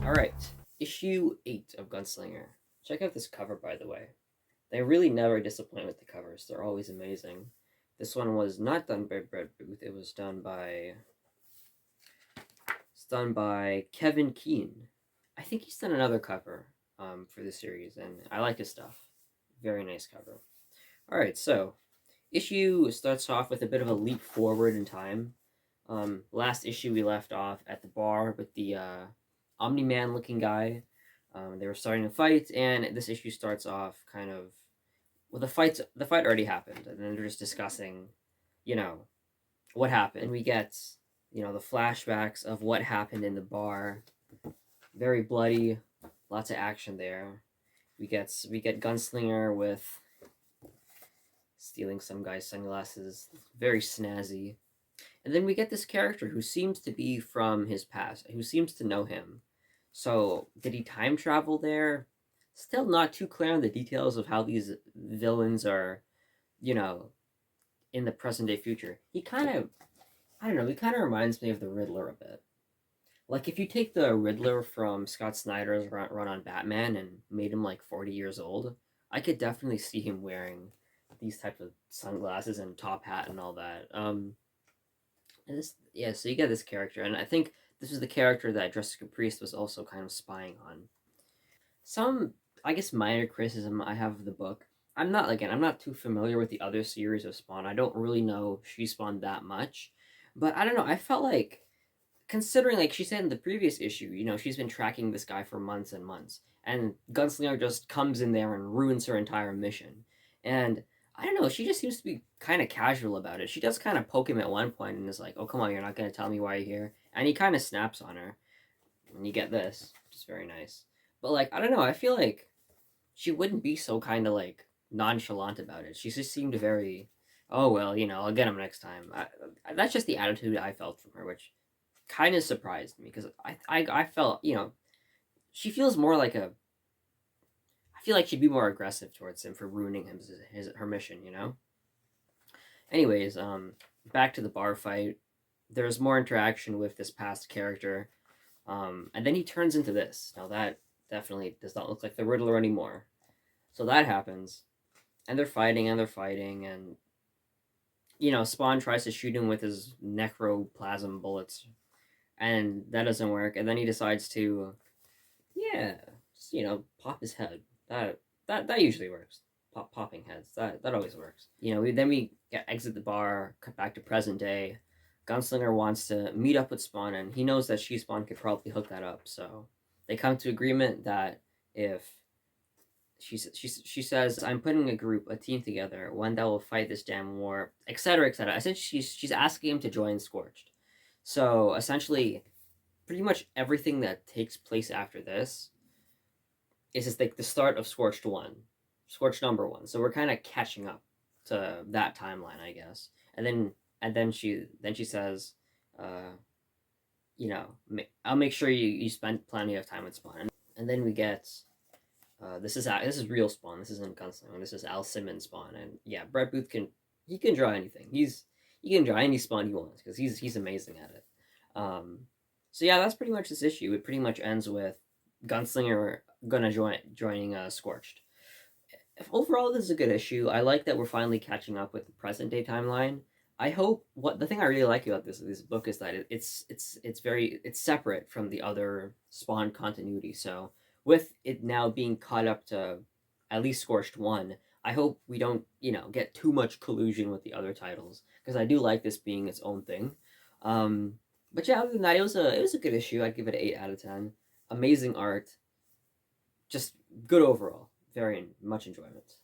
Alright, issue 8 of Gunslinger. Check out this cover, by the way. They really never disappoint with the covers, they're always amazing. This one was not done by Brett Booth, it was done by. It's done by Kevin Keane. I think he's done another cover for the series, and I like his stuff. Very nice cover. Alright, so issue starts off with a bit of a leap forward in time. Last issue we left off at the bar with the Omni-Man looking guy. They were starting to fight, and this issue starts off kind of. Well, the fight already happened, and then they're just discussing, you know, what happened. And we get, the flashbacks of what happened in the bar. Very bloody, lots of action there. We get Gunslinger with stealing some guy's sunglasses, very snazzy. And then we get this character who seems to be from his past, who seems to know him. So, did he time travel there? Still not too clear on the details of how these villains are, you know, in the present day future. He kind of, I don't know, he kind of reminds me of the Riddler a bit. Like, if you take the Riddler from Scott Snyder's run on Batman and made him like 40 years old, I could definitely see him wearing these types of sunglasses and top hat and all that. And this, yeah, so you get this character, and I think this is the character that Jessica Priest was also kind of spying on. Some, I guess, minor criticism I have of the book. I'm not too familiar with the other series of Spawn. I don't really know She Spawned that much, but I don't know. I felt like, considering, like she said in the previous issue, she's been tracking this guy for months and months, and Gunslinger just comes in there and ruins her entire mission. And I don't know, she just seems to be kind of casual about it. She does kind of poke him at one point and is like, "Oh, come on, you're not gonna tell me why you're here," and he kind of snaps on her. And you get this, which is very nice. But like, I don't know, I feel like she wouldn't be so kind of like nonchalant about it. She just seemed very, "Oh well, I'll get him next time." That's just the attitude I felt from her, which kind of surprised me because I felt she feels more like a. I feel like she'd be more aggressive towards him for ruining her mission. Anyways, back to the bar fight. There's more interaction with this past character, and then he turns into this. Now that definitely does not look like the Riddler anymore. So that happens, and they're fighting, and Spawn tries to shoot him with his necroplasm bullets, and that doesn't work. And then he decides to, yeah, just, pop his head. That usually works. Popping heads. That always works. We exit the bar, cut back to present day. Gunslinger wants to meet up with Spawn, and he knows that She Spawn could probably hook that up. So they come to agreement that if she says, "I'm putting a team together, one that will fight this damn war," etc., etc. Essentially, she's asking him to join Scorched. So essentially, pretty much everything that takes place after this is just like the start of Scorched 1, Scorched number 1. So we're kind of catching up to that timeline, I guess. And then she says, uh, I'll make sure you spend plenty of time with Spawn. And then we get this is real Spawn. This isn't Gunslinger. This is Al Simmons Spawn. And yeah, Brett Booth can draw anything. He can draw any Spawn he wants because he's amazing at it. Um, so yeah, that's pretty much this issue. It pretty much ends with Gunslinger gonna joining Scorched. Overall, this is a good issue. I like that we're finally catching up with the present day timeline. I hope what the thing I really like about this book is that it's separate from the other Spawn continuity. So with it now being caught up to at least Scorched 1, I hope we don't get too much collusion with the other titles because I do like this being its own thing. Um, but yeah, other than that, it was a good issue. I'd give it an 8 out of 10. Amazing art, just good overall. Very much enjoyment.